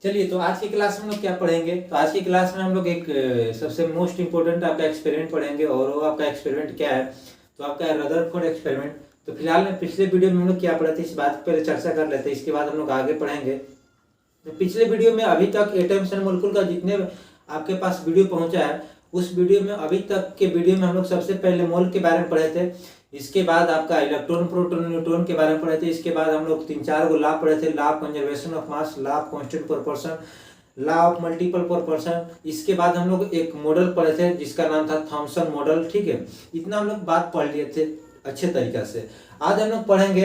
चलिए, तो आज की क्लास में हम लोग क्या पढ़ेंगे। तो आज की क्लास में हम लोग एक सबसे मोस्ट इम्पोर्टेंट आपका एक्सपेरिमेंट पढ़ेंगे, और वो आपका एक्सपेरिमेंट क्या है, तो आपका रदरफोर्ड एक्सपेरिमेंट। तो फिलहाल में पिछले वीडियो में हम लोग क्या पढ़े थे, इस बात पर चर्चा कर लेते हैं, इसके बाद हम लोग आगे पढ़ेंगे। तो पिछले वीडियो में अभी तक एटम्स एंड मॉलिक्यूल का जितने आपके पास वीडियो पहुंचा है, उस वीडियो में अभी तक के वीडियो में हम लोग सबसे पहले मोल के बारे में पढ़े थे। इसके बाद आपका इलेक्ट्रॉन, प्रोटॉन, न्यूट्रॉन के बारे में पढ़े थे। इसके बाद हम लोग 3-4 गो लॉ पढ़े थे। Law of conservation of mass, law of constant proportion, law of multiple proportion. इसके बाद हम लोग एक मॉडल पढ़े थे जिसका नाम था थॉमसन मॉडल। ठीक है, इतना हम लोग बात पढ़ लिए थे अच्छे तरीके से। आज हम लोग पढ़ेंगे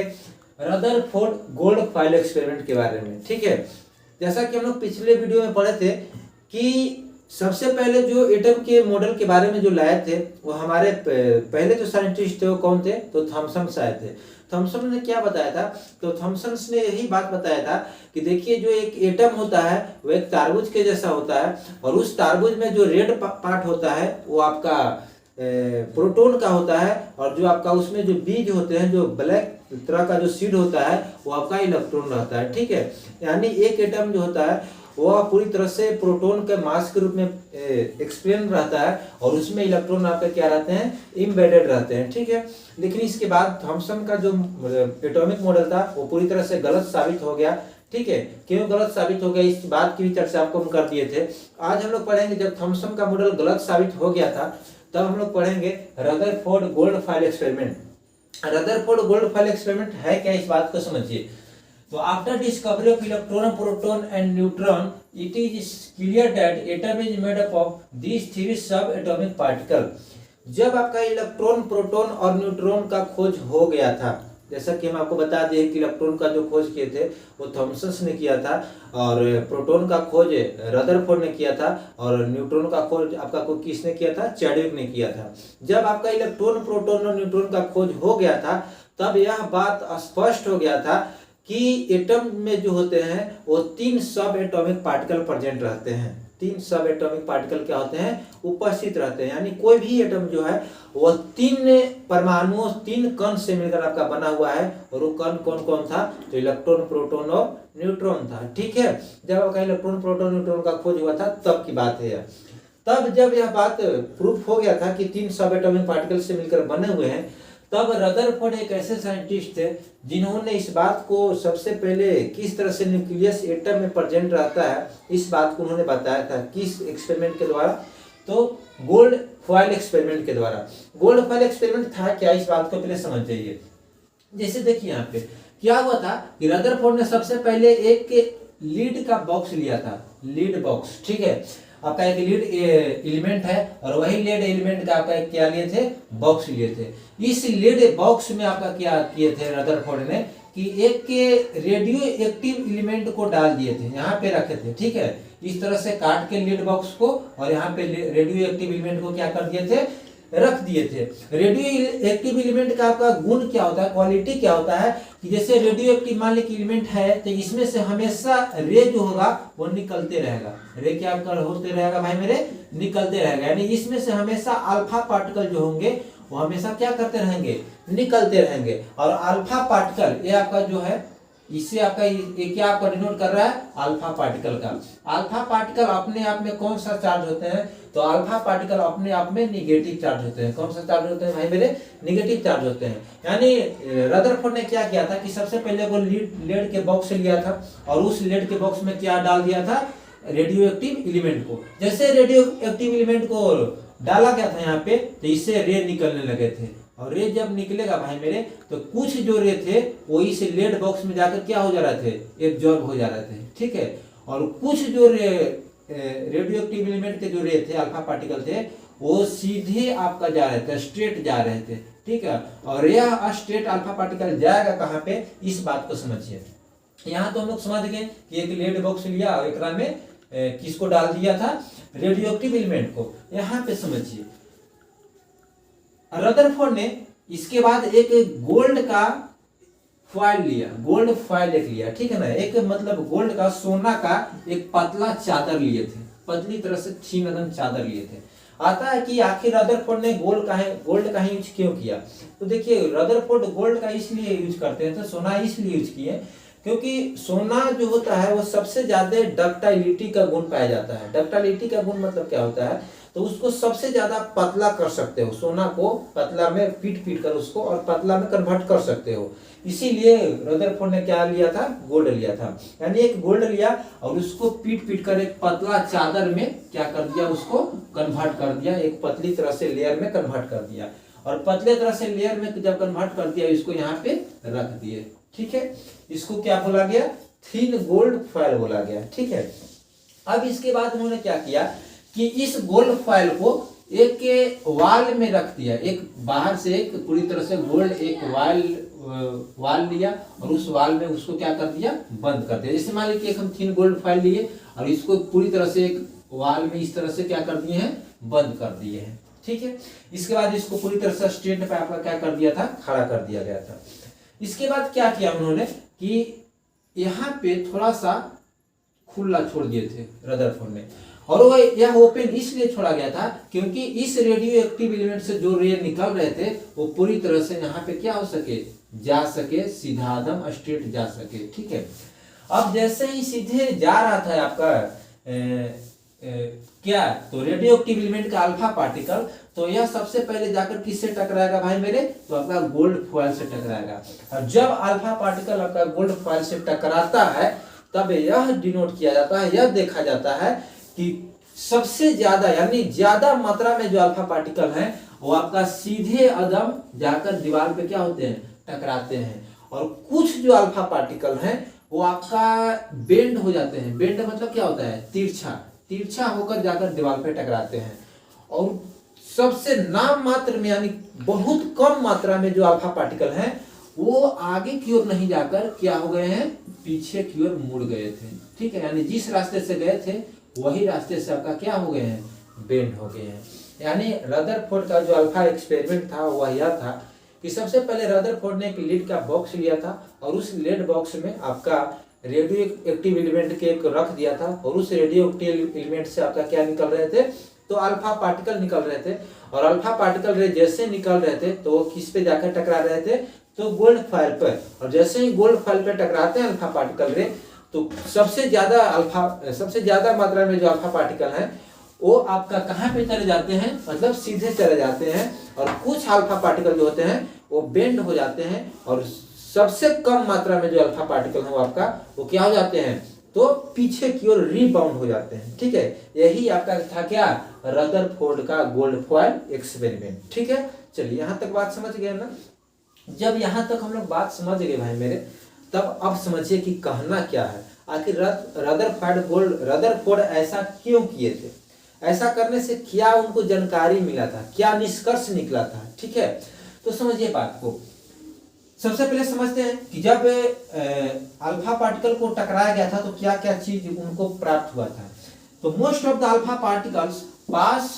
रदरफोर्ड गोल्डफाइल एक्सपेरिमेंट के बारे में। ठीक है, जैसा कि हम लोग पिछले वीडियो में पढ़े थे कि सबसे पहले जो एटम के मॉडल के बारे में जो लाए थे, वो हमारे पहले जो साइंटिस्ट थे वो कौन थे, तो थॉमसन आए थे। थॉमसन ने क्या बताया था, तो थॉमसन ने यही बात बताया था कि देखिए, जो एक एटम होता है वो एक तारबूज के जैसा होता है, और उस तारबूज में जो रेड पार्ट होता है वो आपका प्रोटॉन का होता है, और जो आपका उसमें जो बीज होते हैं, जो ब्लैक तरह का जो सीड होता है, वो आपका इलेक्ट्रॉन रहता है। ठीक है, यानी एक एटम जो होता है वह पूरी तरह से प्रोटॉन के मास के रूप में एक्सप्लेन रहता है, और उसमें इलेक्ट्रॉन आपके क्या रहते हैं, इम्बेडेड रहते हैं। ठीक है, लेकिन इसके बाद थॉमसन का जो एटॉमिक मॉडल था वो पूरी तरह से गलत साबित हो गया। ठीक है, क्यों गलत साबित हो गया, इस बात की भी चर्चा आपको हम कर दिए थे। आज हम लोग पढ़ेंगे, जब थॉमसन का मॉडल गलत साबित हो गया था, तब हम लोग पढ़ेंगे रदरफोर्ड गोल्डफाइल एक्सपेरिमेंट। रदरफोर्ड गोल्डफाइल एक्सपेरिमेंट है क्या, इस बात को समझिए। तो after discovery of electron, proton and neutron, it is clear that atom is made up of these three सब एटॉमिक पार्टिकल। जब आपका इलेक्ट्रॉन, प्रोटॉन और न्यूट्रॉन का खोज हो गया था, जैसा कि हम आपको बता दें कि इलेक्ट्रॉन का जो खोज किए थे वो थॉमसन ने किया था, और प्रोटॉन का खोज रदरफोर्ड ने किया था, और न्यूट्रॉन का खोज आपका को किसने किया था, चैडविक ने किया था। जब आपका इलेक्ट्रॉन, प्रोटॉन और न्यूट्रॉन का खोज हो गया था, तब यह बात स्पष्ट हो गया था कि एटम में जो होते हैं वो 3 सब एटॉमिक पार्टिकल प्रेजेंट रहते हैं। 3 सब एटॉमिक पार्टिकल क्या होते हैं, उपस्थित रहते हैं। यानी कोई भी एटम जो है वो 3 परमाणुओं, 3 कण से मिलकर आपका बना हुआ है, और वो कण कौन कौन था, तो इलेक्ट्रॉन, प्रोटॉन और न्यूट्रॉन था। ठीक है, जब आपका इलेक्ट्रॉन, प्रोटॉन, न्यूट्रॉन का खोज हुआ था तब की बात है। तब जब यह बात प्रूफ हो गया था कि 3 सब एटॉमिक पार्टिकल से मिलकर बने हुए हैं, तब रदरफोर्ड एक ऐसे साइंटिस्ट थे जिन्होंने इस बात को सबसे पहले किस तरह से न्यूक्लियस एटम में प्रेजेंट रहता है, इस बात को उन्होंने बताया था। किस एक्सपेरिमेंट के द्वारा, तो गोल्ड फॉइल एक्सपेरिमेंट के द्वारा। गोल्ड फॉइल एक्सपेरिमेंट था क्या, इस बात को पहले समझ जाइए। जैसे देखिए यहाँ पे क्या हुआ था कि रदरफोर्ड ने सबसे पहले एक लीड का बॉक्स लिया था, लीड बॉक्स। ठीक है, आपका एक लीड एलिमेंट है, और वही लीड एलिमेंट का आपका क्या लिए थे, बॉक्स लिए थे। इस लीड बॉक्स में आपका क्या किए थे रदरफोर्ड ने, कि एक के रेडियो एक्टिव एलिमेंट को डाल दिए थे, यहाँ पे रखे थे। ठीक है, इस तरह से काट के लीड बॉक्स को, और यहाँ पे रेडियो एक्टिव एलिमेंट को क्या कर दिए थे, रख दिए थे। रेडियो एक्टिव एलिमेंट का आपका गुण क्या होता है, क्वालिटी क्या होता है, कि जैसे रेडियो एक्टिव मान ली एलिमेंट है, तो इसमें से हमेशा रे जो होगा वो निकलते रहेगा। रे क्या होते रहेगा भाई मेरे, निकलते रहेगा। यानी इसमें से हमेशा अल्फा पार्टिकल जो होंगे वो हमेशा क्या करते रहेंगे, निकलते रहेंगे। और अल्फा पार्टिकल ये आपका जो है, इससे आपका ये क्या आपका डिनोट कर रहा है, अल्फा पार्टिकल का। अल्फा पार्टिकल अपने आप में कौन सा चार्ज होते हैं, तो अल्फा पार्टिकल अपने आप में निगेटिव चार्ज होते हैं। कौन सा चार्ज होते हैं भाई मेरे, निगेटिव चार्ज होते हैं। यानी रदरफोर्ड ने क्या किया था कि सबसे पहले वो लेड के बॉक्स लिया था, और उस लेड के बॉक्स में क्या डाल दिया था, रेडियो एक्टिव एलिमेंट को। जैसे रेडियो एक्टिव एलिमेंट को डाला गया था यहाँ पे, तो इससे रे निकलने लगे थे, और रे जब निकलेगा भाई मेरे, तो कुछ जो रे थे वो इस लेड बॉक्स में जाकर क्या हो जा रहे थे, एब्जॉर्ब हो जा रहे थे। ठीक है, और कुछ जो रेडियो एक्टिव एलिमेंट के जो रे थे, अल्फा पार्टिकल थे, वो सीधे आपका जा रहे थे, स्ट्रेट जा रहे थे। ठीक है, और यह स्ट्रेट अल्फा पार्टिकल जाएगा कहाँ पे, इस बात को समझिए। यहाँ तो हम लोग समझ गए कि एक लेड बॉक्स लिया और एक में किसको डाल दिया था, रेडियो एक्टिव एलिमेंट को। यहाँ पे समझिए, रदरफोर्ड ने इसके बाद एक गोल्ड का फॉइल लिया, गोल्ड फॉइल एक लिया। ठीक है ना, एक मतलब गोल्ड का, सोना का एक पतला चादर लिए थे, पतली तरह से छीन चादर लिए थे। आता है कि आखिर रदरफोर्ड ने गोल्ड का यूज क्यों किया, तो देखिए रदरफोर्ड गोल्ड का इसलिए यूज करते हैं, तो सोना इसलिए यूज किए क्योंकि सोना जो होता है वो सबसे ज्यादा डक्टाइलिटी का गुण पाया जाता है। डक्टाइलिटी का गुण मतलब क्या होता है, तो उसको सबसे ज्यादा पतला कर सकते हो, सोना को पतला में पीट पीट कर उसको और पतला में कन्वर्ट कर सकते हो। इसीलिए रदरफोर्ड ने क्या लिया था, गोल्ड लिया था। यानी एक गोल्ड लिया और उसको पीट पीट कर एक पतला चादर में क्या कर दिया, उसको कन्वर्ट कर दिया, एक पतली तरह से लेयर में कन्वर्ट कर दिया। और पतले तरह से लेयर में जब कन्वर्ट कर दिया, इसको यहाँ पे रख दिए। ठीक है, इसको क्या बोला गया, थिन गोल्ड फॉयल बोला गया। ठीक है, अब इसके बाद उन्होंने क्या किया कि इस गोल्ड फॉयल को एक वाल में रख दिया, एक बाहर से एक पूरी तरह से गोल्ड एक वाल लिया और उस वाल में उसको क्या कर दिया, बंद कर दिया। जैसे मान लीजिए एक हम थिन गोल्ड फॉयल लिए और इसको पूरी तरह से एक वाल में इस तरह से क्या कर दिए हैं, बंद कर दिए हैं। ठीक है, इसके बाद इसको पूरी तरह से स्टैंड पे आपका क्या कर दिया था, खड़ा कर दिया गया था। इसके बाद क्या किया उन्होंने कि यहाँ पे थोड़ा सा खुला छोड़ दिए थे रदरफोर्ड ने, और वो यह ओपन इसलिए छोड़ा गया था क्योंकि इस रेडियो एक्टिव एलिमेंट से जो रे निकल रहे थे वो पूरी तरह से यहाँ पे क्या हो सके, जा सके, सीधा दम स्ट्रेट जा सके। ठीक है, अब जैसे ही सीधे जा रहा था आपका क्या, तो रेडियो एक्टिव एलिमेंट का अल्फा पार्टिकल, तो यह सबसे पहले जाकर किससे टकराएगा भाई मेरे, तो आपका गोल्ड फॉयल से टकराएगा। और जब अल्फा पार्टिकल आपका गोल्ड फॉयल से टकराता है तब यह डिनोट किया जाता है, यह देखा जाता है कि सबसे ज्यादा यानी ज्यादा मात्रा में जो अल्फा पार्टिकल हैं वो आपका सीधे अदम जाकर दीवार पे क्या होते हैं, टकराते हैं। और कुछ जो अल्फा पार्टिकल हैं वो आपका बेंड हो जाते हैं। बेंड मतलब क्या होता है, तिरछा, तिरछा होकर जाकर दीवार पे टकराते हैं। और सबसे नाम मात्र में यानी बहुत कम मात्रा में जो अल्फा पार्टिकल हैं वो आगे की ओर नहीं जाकर क्या हो गए हैं, पीछे की ओर मुड़ गए थे। ठीक है, यानी जिस रास्ते से गए थे वही रास्ते से आपका क्या हो गए हैं, बेंड हो गए हैं। यानी रदरफोर्ड का जो अल्फा एक्सपेरिमेंट था वह यह था कि सबसे पहले रदरफोर्ड ने एक लीड का बॉक्स लिया था और उस लीड बॉक्स में आपका रेडियो एक्टिव एलिमेंट के एक रख दिया था और उस रेडियो एक्टिव एलिमेंट से आपका क्या निकल रहे थे, तो अल्फा पार्टिकल निकल रहे थे। और अल्फा पार्टिकल रे जैसे निकल रहे थे तो वो किस पे जाकर टकरा रहे थे, तो गोल्ड फॉयल पर। और जैसे ही गोल्ड फॉयल पे टकराते हैं अल्फा पार्टिकल रे, तो सबसे ज्यादा मात्रा में जो अल्फा पार्टिकल हैं वो आपका कहाँ पे चले जाते हैं, मतलब सीधे चले जाते हैं। और कुछ अल्फा पार्टिकल जो होते हैं वो बेंड हो जाते हैं और सबसे कम मात्रा में जो अल्फा पार्टिकल है वो आपका वो क्या हो जाते हैं, तो पीछे की ओर रीबाउंड हो जाते हैं। ठीक है, यही आपका था क्या, रदरफोर्ड का गोल्ड फॉयल एक्सपेरिमेंट। ठीक है, चलिए यहाँ तक बात समझ गए ना। जब यहाँ तक हम लोग बात समझ गए भाई मेरे, तब अब समझिए कि कहना क्या है, आखिर रदरफोर्ड ऐसा क्यों किए थे, ऐसा करने से क्या उनको जानकारी मिला था, क्या निष्कर्ष निकला था। ठीक है, तो समझिए बात को। सबसे पहले समझते हैं कि जब अल्फा पार्टिकल को टकराया गया था तो क्या क्या चीज उनको प्राप्त हुआ था। तो most of the alpha particles pass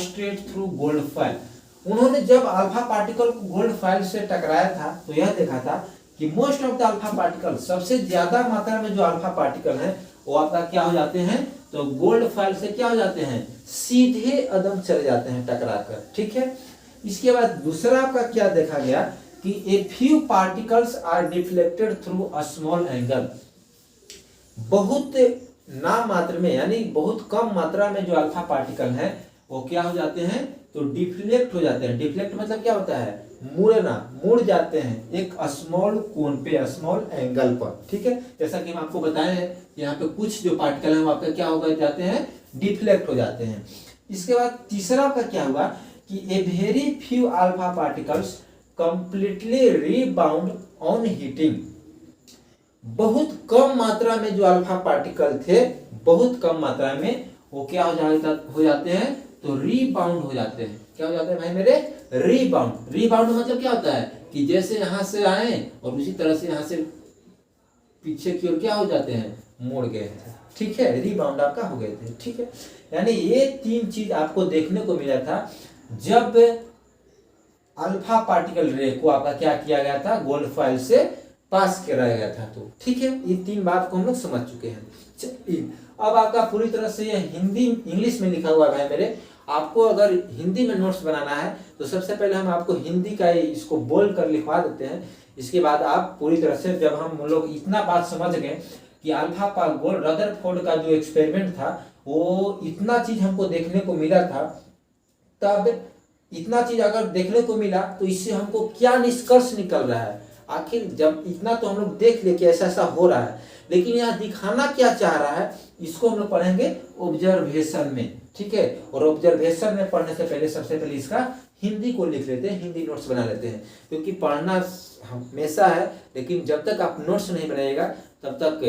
straight through gold foil. उन्होंने जब अल्फा पार्टिकल को गोल्ड फॉयल से टकराया था तो यह देखा था कि most of the alpha particle, सबसे ज्यादा मात्रा में जो अल्फा पार्टिकल है वो आपका क्या हो जाते हैं, तो गोल्ड फॉयल से क्या हो जाते हैं, सीधे अदम चले जाते हैं टकराकर। ठीक है, इसके बाद दूसरा आपका क्या देखा गया कि a few particles are deflected through a small angle. बहुत नाम मात्र में यानी बहुत कम मात्रा में जो अल्फा पार्टिकल हैं वो क्या हो जाते हैं, तो डिफ्लेक्ट हो जाते हैं। डिफ्लेक्ट मतलब क्या होता है, मुड़ना, मुड़ जाते हैं एक स्मॉल कोण पे, स्मॉल एंगल पर। ठीक है, जैसा कि हम आपको बताए हैं यहाँ पे कुछ जो पार्टिकल हैं वो आपका क्या हो जाते हैं, डिफ्लेक्ट हो जाते हैं। इसके बाद तीसरा का क्या हुआ कि a very few alpha particles completely rebound on heating. बहुत कम मात्रा में जो अल्फा पार्टिकल थे, बहुत कम मात्रा में वो क्या हो जाते हैं, तो रीबाउंड हो जाते हैं। क्या हो जाते हैं भाई मेरे, रीबाउंड। रीबाउंड मतलब क्या होता है कि जैसे यहां से आए और उसी तरह से यहां से पीछे की ओर क्या हो जाते हैं, मुड़ गए थे। ठीक है, रीबाउंड आपका हो गए थे। ठीक है, यानी ये तीन चीज आपको देखने को मिला था जब अल्फा पार्टिकल रे को आपका क्या किया गया था, गोल्ड फॉयल से पास कराया गया था। तो ठीक है, ये तीन बात को हम लोग समझ चुके हैं। चलिए अब आपका पूरी तरह से ये हिंदी इंग्लिश में लिखा हुआ है मेरे। आपको अगर हिंदी में नोट्स बनाना है तो सबसे पहले हम आपको हिंदी का इसको बोल कर लिखवा देते हैं। इसके बाद आप पूरी तरह से, जब हम लोग इतना बात समझ गए कि अल्फा गोल्ड रदरफोर्ड का जो एक्सपेरिमेंट था वो इतना चीज हमको देखने को मिला था, तब इतना चीज अगर देखने को मिला तो इससे हमको क्या निष्कर्ष निकल रहा है। आखिर जब इतना तो हम लोग देख ले कि ऐसा ऐसा हो रहा है, लेकिन यहाँ दिखाना क्या चाह रहा है इसको हम लोग पढ़ेंगे ऑब्जर्वेशन में, ठीक है। और ऑब्जर्वेशन में पढ़ने से पहले सबसे पहले इसका हिंदी को लिख लेते हैं, हिंदी नोट्स बना लेते हैं, क्योंकि पढ़ना हमेशा है, लेकिन जब तक आप नोट्स नहीं बनाइएगा तब तक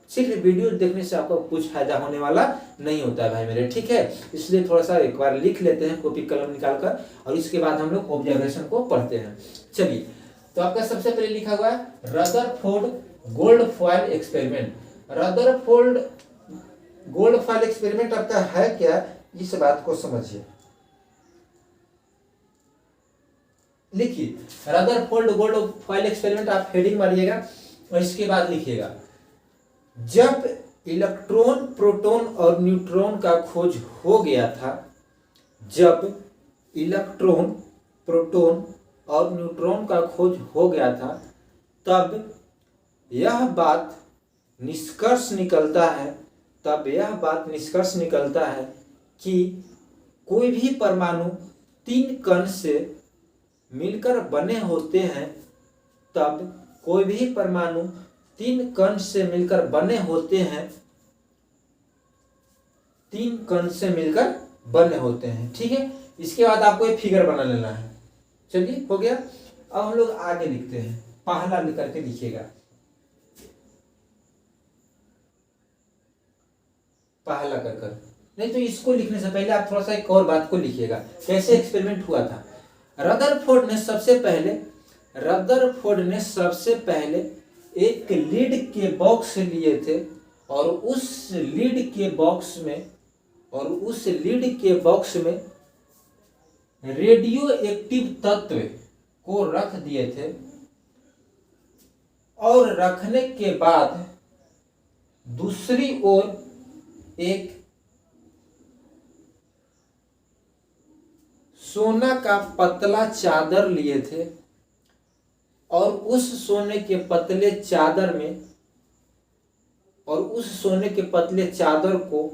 सिर्फ वीडियो देखने से आपको कुछ फायदा होने वाला नहीं होता है भाई मेरे, ठीक है। इसलिए थोड़ा सा एक बार लिख लेते हैं कॉपी कलम निकाल कर, और इसके बाद हम लोग ऑब्जर्वेशन को पढ़ते हैं। चलिए, तो आपका सबसे पहले लिखा हुआ है Rutherford gold foil experiment. Rutherford gold foil experiment आपका है क्या, इस बात को समझिए। लिखिए रदरफोर्ड गोल्ड फॉयल एक्सपेरिमेंट, आप हेडिंग मारिएगा और इसके बाद लिखिएगा, जब इलेक्ट्रॉन प्रोटॉन और न्यूट्रॉन का खोज हो गया था, जब इलेक्ट्रॉन प्रोटॉन और न्यूट्रॉन का खोज हो गया था, तब यह बात निष्कर्ष निकलता है, तब यह बात निष्कर्ष निकलता है कि कोई भी परमाणु 3 कण से मिलकर बने होते हैं, तब कोई भी परमाणु 3 कण से मिलकर बने होते हैं, 3 कण से मिलकर बने होते हैं, ठीक है। इसके बाद आपको एक फिगर बना लेना है। चलिए हो गया। अब हम लोग आगे लिखते हैं, पहला लिख करके लिखिएगा, पहला कर नहीं तो इसको लिखने से पहले आप थोड़ा सा एक और बात को लिखिएगा, कैसे एक्सपेरिमेंट हुआ था। रदरफोर्ड ने सबसे पहले एक लीड के बॉक्स लिए थे, और उस लीड के बॉक्स में रेडियो एक्टिव तत्व को रख दिए थे, और रखने के बाद दूसरी ओर एक सोना का पतला चादर लिए थे, और उस सोने के पतले चादर को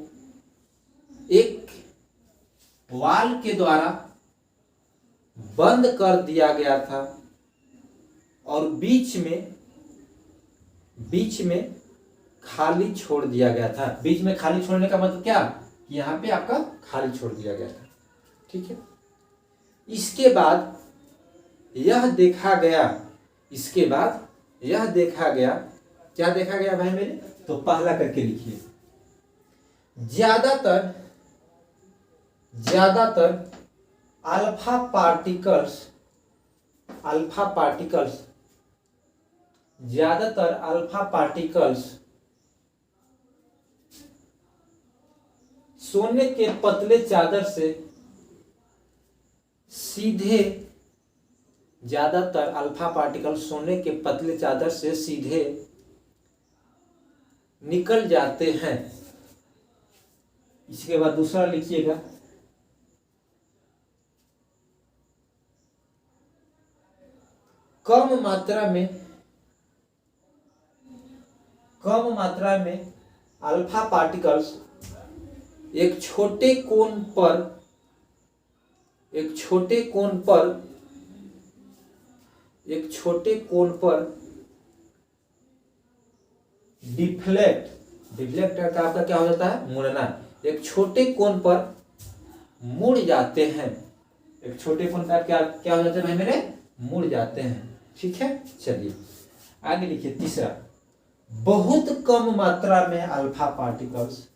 एक वाल के द्वारा बंद कर दिया गया था, और बीच में खाली छोड़ दिया गया था। बीच में खाली छोड़ने का मतलब क्या, यहाँ पे आपका खाली छोड़ दिया गया था, ठीक है। इसके बाद यह देखा गया, क्या देखा गया भाई मेरे, तो पहला करके लिखिए, ज्यादातर अल्फा पार्टिकल्स सोने के पतले चादर से सीधे, ज्यादातर अल्फा पार्टिकल सोने के पतले चादर से सीधे निकल जाते हैं। इसके बाद दूसरा लिखिएगा, कम मात्रा में अल्फा पार्टिकल्स एक छोटे कोण पर डिफ्लेक्ट का आपका क्या हो जाता है, मुड़ना। एक छोटे कोण पर मुड़ जाते हैं, एक छोटे कोण पर क्या हो जाते हैं भाई मेरे, मुड़ जाते हैं, ठीक है। चलिए आगे लिखिए, तीसरा, बहुत कम मात्रा में अल्फा पार्टिकल्स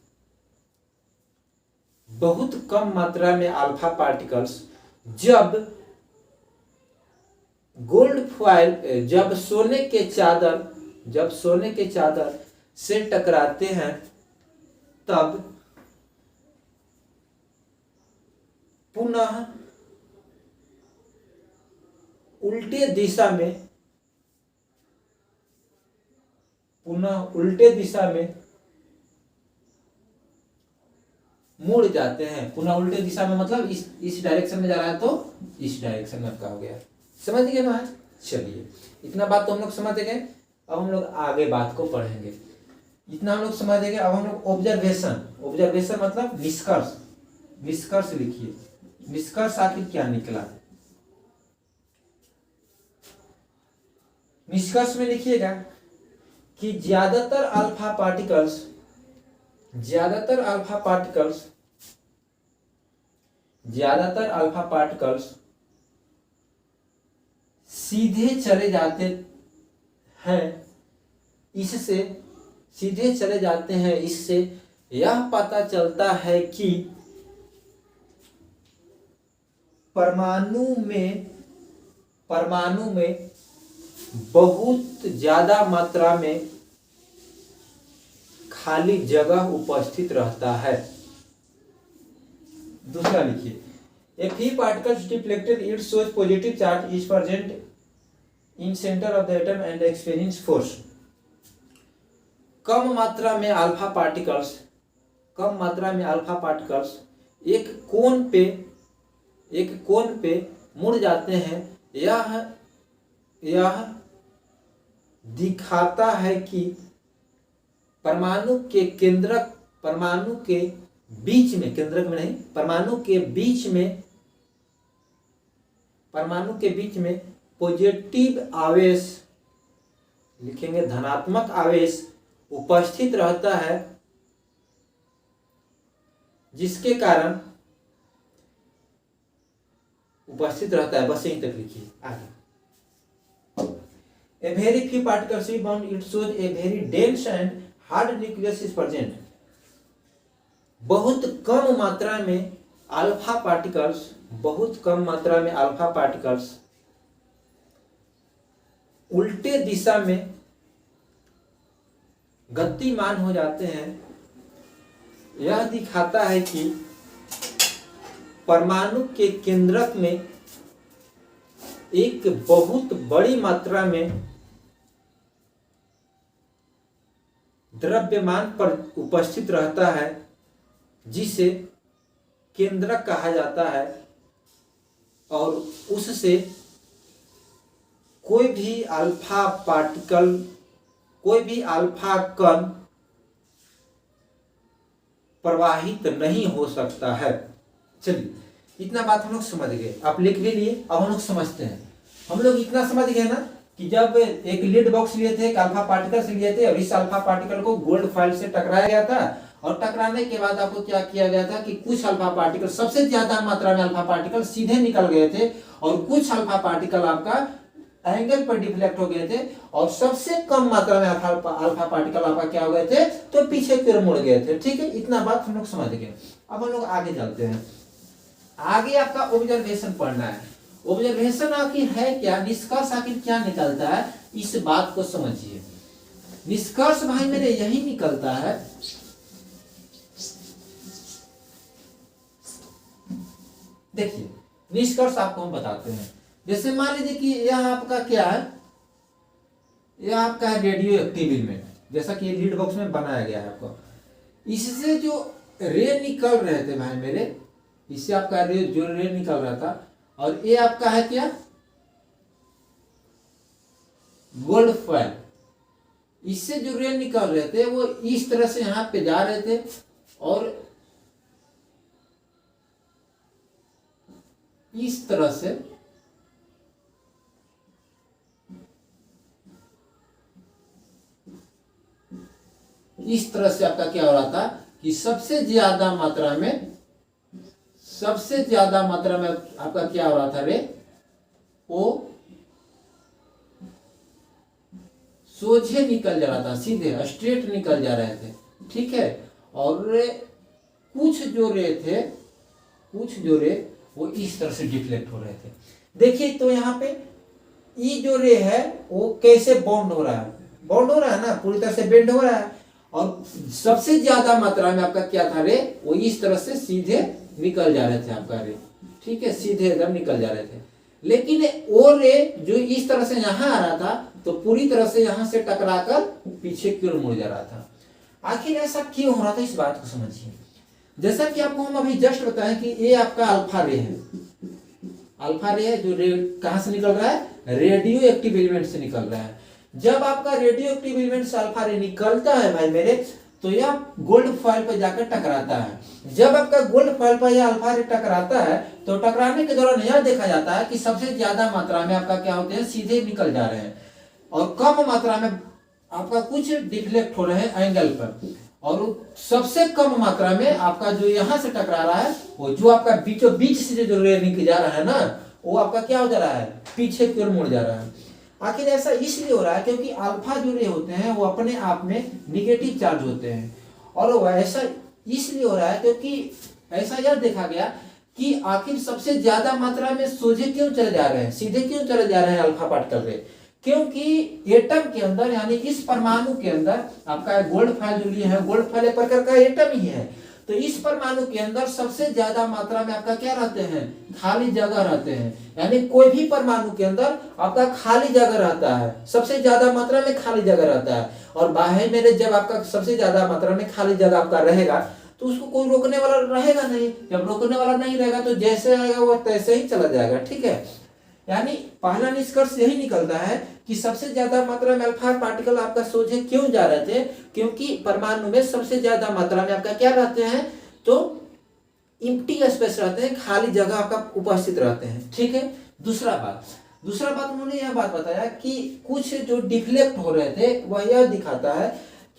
जब सोने के चादर से टकराते हैं, तब पुनः उल्टे दिशा में मुड़ जाते हैं। पुनः उल्टे दिशा में मतलब इस डायरेक्शन में जा रहा है तो इस डायरेक्शन में आपका हो गया, समझ गए ना। चलिए, इतना बात तो हम लोग समझ गए। अब हम लोग आगे बात को पढ़ेंगे। इतना हम लोग समझ गए। अब हम लोग ऑब्जर्वेशन मतलब निष्कर्ष लिखिए। निष्कर्ष आखिर क्या निकला? निष्कर्ष में लिखिएगा कि ज्यादातर अल्फा पार्टिकल्स सीधे चले जाते हैं। इससे यह पता चलता है कि परमाणु में बहुत ज्यादा मात्रा में खाली जगह उपस्थित रहता है। दूसरा लिखिए, A free particle deflected, it shows positive charge is present in center of the atom and experience force. कम मात्रा में अल्फा पार्टिकल्स एक कोण पे मुड़ जाते हैं। यह दिखाता है कि परमाणु के बीच में पॉजिटिव आवेश, लिखेंगे धनात्मक आवेश उपस्थित रहता है, जिसके कारण उपस्थित रहता है। बस यहीं तक लिखिए। आगे, A very few particles rebound, it shows a very dense and hard nucleus is present. बहुत कम मात्रा में अल्फा पार्टिकल्स उल्टे दिशा में गतिमान हो जाते हैं। यह दिखाता है कि परमाणु के केंद्रक में एक बहुत बड़ी मात्रा में द्रव्यमान पर उपस्थित रहता है, जिसे केंद्रक कहा जाता है, और उससे कोई भी अल्फा कण प्रवाहित नहीं हो सकता है। चलिए, इतना बात हम लोग समझ गए। आप लिख भी लिए। अब हम लोग समझते हैं। हम लोग इतना समझ गए ना कि जब एक लीड बॉक्स लिए थे, एक अल्फा पार्टिकल से लिए थे, और इस अल्फा पार्टिकल को गोल्ड फॉइल से टकराया गया था, और टकराने के बाद आपको क्या किया गया था कि कुछ अल्फा पार्टिकल, सबसे ज्यादा मात्रा में अल्फा पार्टिकल सीधे निकल गए थे, और कुछ अल्फा पार्टिकल आपका एंगल पर डिफ्लेक्ट हो गए थे, और सबसे कम मात्रा में अल्फा पार्टिकल आपका क्या हो गए थे, तो पीछे की ओर मुड़ गए थे। ठीक है, इतना बात हम लोग समझ गए। अब हम लोग आगे चलते हैं। आगे आपका ऑब्जर्वेशन पढ़ना है। ऑब्जर्वेशन आखिर है क्या, निष्कर्ष आखिर क्या निकलता है, इस बात को समझिए। निष्कर्ष भाई मेरे यही निकलता है देखिए, निष्कर्ष आपको हम बताते हैं। जैसे मान लीजिए कि यह आपका क्या है, यह आपका है रेडियो एक्टिव एलिमेंट, जैसा कि लीड बॉक्स में बनाया गया है आपको। इससे जो रे निकल रहे थे भाई मेरे, इससे आपका रे निकल रहा था, और ये आपका है क्या, गोल्ड फॉइल। इससे जो रे निकल रहे थे वो इस तरह से यहां पे जा रहे थे, और इस तरह से आपका क्या हो रहा था कि सबसे ज्यादा मात्रा में आपका क्या हो रहा था रे, वो सोझे निकल जा रहा था, सीधे स्ट्रेट निकल जा रहे थे। ठीक है, और कुछ जो रे वो इस तरह से डिफ्लेक्ट हो रहे थे। देखिए, तो यहाँ पे ये जो रे है वो कैसे बॉन्ड हो रहा है ना, पूरी तरह से बेंड हो रहा है, और सबसे ज्यादा मात्रा में आपका क्या था रे, वो इस तरह से सीधे निकल जा रहे थे आपका रे। ठीक है, सीधे एकदम निकल जा रहे थे। लेकिन वो रे जो इस तरह से यहाँ आ रहा था, तो पूरी तरह से यहाँ से टकराकर पीछे की ओर मुड़ जा रहा था। आखिर ऐसा क्यों हो रहा था, इस बात को समझिए। जैसा कि आपको हम अभी जस्ट बताएं कि ये आपका अल्फा रे है, अल्फा रे है जो कहाँ से निकल रहा है, रेडियो एक्टिव एलिमेंट से निकल रहा है। जब आपका रेडियो एक्टिव एलिमेंट से अल्फा रे निकलता है भाई मेरे, तो यह गोल्ड फॉइल पर जाकर टकराता है। जब आपका गोल्ड फॉइल पर यह अल्फा रे टकराता है, तो टकराने के दौरान यह देखा जाता है कि सबसे ज्यादा मात्रा में आपका क्या होते हैं, सीधे निकल जा रहे हैं, और कम मात्रा में आपका कुछ डिफ्लेक्ट हो रहे हैं एंगल पर, और सबसे कम मात्रा में आपका जो यहाँ से टकरा रहा है, वो जो आपका बीचों बीच से जो रे निकल जा रहा है ना, वो आपका क्या हो जा रहा है, पीछे की ओर मुड़ जा रहा है। आखिर ऐसा इसलिए हो रहा है क्योंकि अल्फा जो रे होते हैं वो अपने आप में निगेटिव चार्ज होते हैं, और वो ऐसा इसलिए हो रहा है क्योंकि ऐसा यह देखा गया कि आखिर सबसे ज्यादा मात्रा में सोझे क्यों चले जा रहे हैं, सीधे क्यों चले जा रहे हैं अल्फा पार्टिकल रे, क्योंकि एटम के अंदर यानी इस परमाणु के अंदर आपका गोल्ड फॉइल जो लिए है, गोल्ड फॉइल एक प्रकार का एटम ही है, तो इस परमाणु के अंदर सबसे ज्यादा मात्रा में आपका क्या रहते हैं, खाली जगह रहते हैं। यानी कोई भी परमाणु के अंदर आपका खाली जगह रहता है, सबसे ज्यादा मात्रा में खाली जगह रहता है, और बाहर मेरे जब आपका सबसे ज्यादा मात्रा में खाली जगह आपका रहेगा, तो उसको कोई रोकने वाला रहेगा नहीं। जब रोकने वाला नहीं रहेगा तो जैसे आएगा वो तैसे ही चला जाएगा, ठीक है। यानी पहला निष्कर्ष यही निकलता है कि सबसे ज्यादा मात्रा में अल्फा पार्टिकल आपका सोझे क्यों जा रहे थे, क्योंकि परमाणु में सबसे ज्यादा मात्रा में आपका क्या रहते हैं, तो एम्प्टी स्पेस रहते हैं, खाली जगह आपका उपस्थित रहते हैं, ठीक है। दूसरा बात उन्होंने यह बात बताया कि कुछ जो डिफ्लेक्ट हो रहे थे वह यह दिखाता है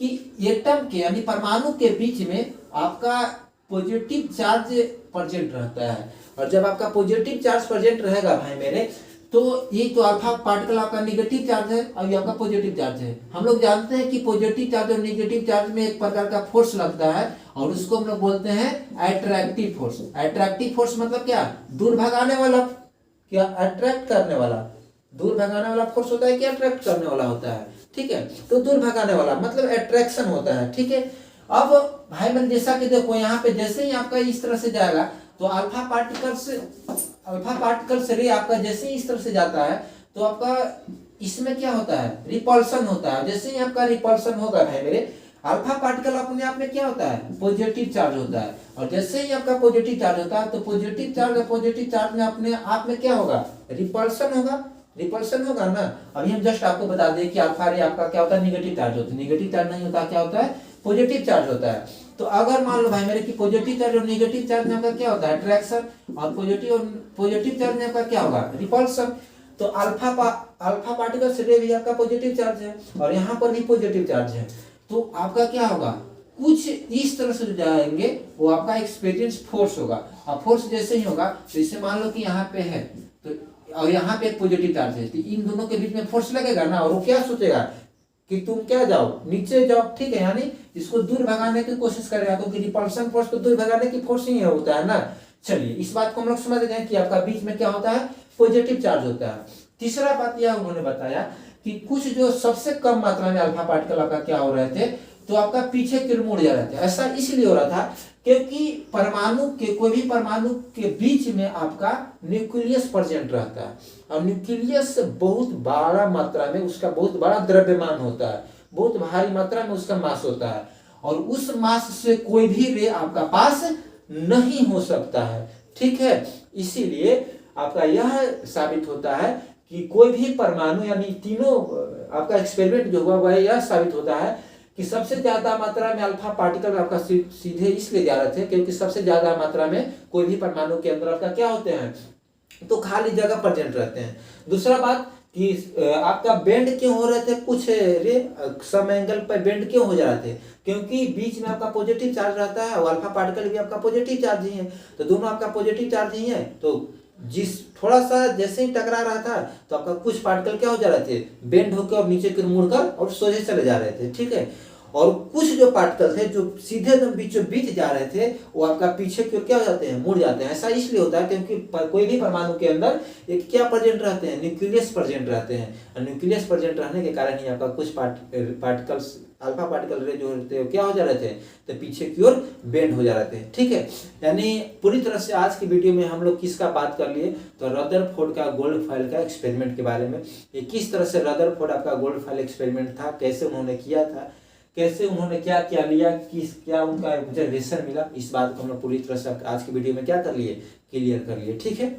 कि एटम के यानी परमाणु के बीच में आपका पॉजिटिव चार्ज प्रेजेंट रहता है, और जब आपका पॉजिटिव चार्ज प्रेजेंट रहेगा भाई मेरे, तो ये तो अल्फा पार्टिकल आपका नेगेटिव चार्ज है और ये आपका पॉजिटिव चार्ज है। हम लोग जानते हैं कि पॉजिटिव चार्ज और नेगेटिव चार्ज में एक प्रकार का फोर्स लगता है, और उसको हम लोग बोलते हैं अट्रैक्टिव फोर्स। अट्रैक्टिव फोर्स मतलब क्या, दूर भगाने वाला, क्या अट्रैक्ट करने वाला, दूर भगाने वाला फोर्स होता है कि अट्रैक्ट करने वाला होता है, ठीक है। तो दूर भगाने वाला मतलब अट्रैक्शन होता है, ठीक है। अब भाई मैंने जैसा कि देखो यहाँ पे जैसे ही आपका इस तरह से जाएगा, तो अल्फा पार्टिकल से रे आपका जैसे ही इस तरह से जाता है, तो आपका इसमें क्या होता है, रिपल्सन होता है। जैसे ही आपका रिपल्सन होगा भाई मेरे, अल्फा पार्टिकल अपने आप में क्या होता है, पॉजिटिव चार्ज होता है, और जैसे ही आपका पॉजिटिव चार्ज होता है, तो पॉजिटिव चार्ज और पॉजिटिव चार्ज में अपने आप में क्या होगा, रिपल्सन होगा ना। अभी हम जस्ट आपको बता दें कि अल्फा रे आपका क्या होता है, निगेटिव चार्ज होता है, निगेटिव चार्ज नहीं होता, क्या होता है, पॉजिटिव चार्ज होता है। तो अगर मान लो भाई मेरे कि पॉजिटिव चार्ज और नेगेटिव चार्ज में आपका क्या होता है, अट्रैक्शन, और पॉजिटिव चार्ज में आपका क्या होगा, रिपल्सन। तो अल्फा पार्टिकल से रे भी आपका पॉजिटिव चार्ज है, और यहाँ पर भी पॉजिटिव चार्ज है, तो आपका क्या होगा, कुछ इस तरह से जाएंगे, वो आपका एक्सपीरियंस फोर्स होगा। और फोर्स जैसे ही होगा, तो इसे मान लो कि यहाँ पे है, तो और यहाँ पे एक पॉजिटिव चार्ज है, तो इन दोनों के बीच में फोर्स लगेगा ना, और वो क्या सोचेगा कि तुम क्या जाओ, नीचे जाओ, ठीक है। यानी इसको दूर भगाने की कोशिश करेगा, क्योंकि रिपल्सन फोर्स तो दूर भगाने की फोर्स ही होता है ना। चलिए इस बात को हम लोग समझ गए कि आपका बीच में क्या होता है, पॉजिटिव चार्ज होता है। तीसरा बात यह उन्होंने बताया कि कुछ जो सबसे कम मात्रा में अल्फा पार्टिकल आपका क्या हो रहे थे, तो आपका पीछे की ओर मुड़ जा रहे थे। ऐसा इसलिए हो रहा था क्योंकि कोई भी परमाणु के बीच में आपका न्यूक्लियस प्रेजेंट रहता है, और न्यूक्लियस बहुत बड़ा मात्रा में उसका बहुत बड़ा द्रव्यमान होता है, बहुत भारी मात्रा में उसका मास होता है, और उस मास से कोई भी रे आपका पास नहीं हो सकता है, ठीक है। इसीलिए आपका यह साबित होता है कि कोई भी परमाणु यानी तीनों आपका एक्सपेरिमेंट जो हुआ वह यह साबित होता है कि सबसे ज्यादा मात्रा में अल्फा पार्टिकल आपका सीधे इसलिए जा रहे थे क्योंकि सबसे ज्यादा मात्रा में कोई भी परमाणु के अंदर आपका क्या होते हैं, तो खाली जगह प्रेजेंट रहते हैं। दूसरा बात कि आपका बेंड क्यों हो रहे थे, कुछ रे सम एंगल पर बेंड क्यों हो जा रहे थे, क्योंकि बीच में आपका पॉजिटिव चार्ज रहता है, और अल्फा पार्टिकल भी आपका पॉजिटिव चार्ज ही है, तो दोनों आपका पॉजिटिव चार्ज ही है। तो जिस थोड़ा सा जैसे ही टकरा रहा था, तो आपका कुछ पार्टिकल क्या हो जा रहे थे, बेंड होकर और नीचे की ओर मुड़कर और सोझे चले जा रहे थे, ठीक है। और कुछ जो पार्टिकल थे जो सीधे एकदम बीचों बीच जा रहे थे, वो आपका पीछे की ओर क्या हो जाते हैं, मुड़ जाते हैं। ऐसा इसलिए होता है क्योंकि कोई भी परमाणु के अंदर एक क्या प्रेजेंट रहते हैं, न्यूक्लियस प्रेजेंट रहते हैं, और न्यूक्लियस प्रेजेंट रहने के कारण ही आपका कुछ पार्टिकल्स अल्फा पार्टिकल रे जो होते हैं क्या हो जा रहे थे, तो पीछे की ओर बेंड हो जा रहे थे, ठीक है। यानी पूरी तरह से आज की वीडियो में हम लोग किसका बात कर लिए, तो रदरफोर्ड का गोल्ड फॉइल का एक्सपेरिमेंट के बारे में। ये किस तरह से रदरफोर्ड आपका गोल्ड फॉइल एक्सपेरिमेंट था, कैसे उन्होंने किया था, कैसे उन्होंने क्या क्या लिया, क्या उनका ऑब्जर्वेशन मिला, इस बात को हम लोग पूरी तरह से आज की वीडियो में क्या कर लिए, क्लियर कर लिए, ठीक है।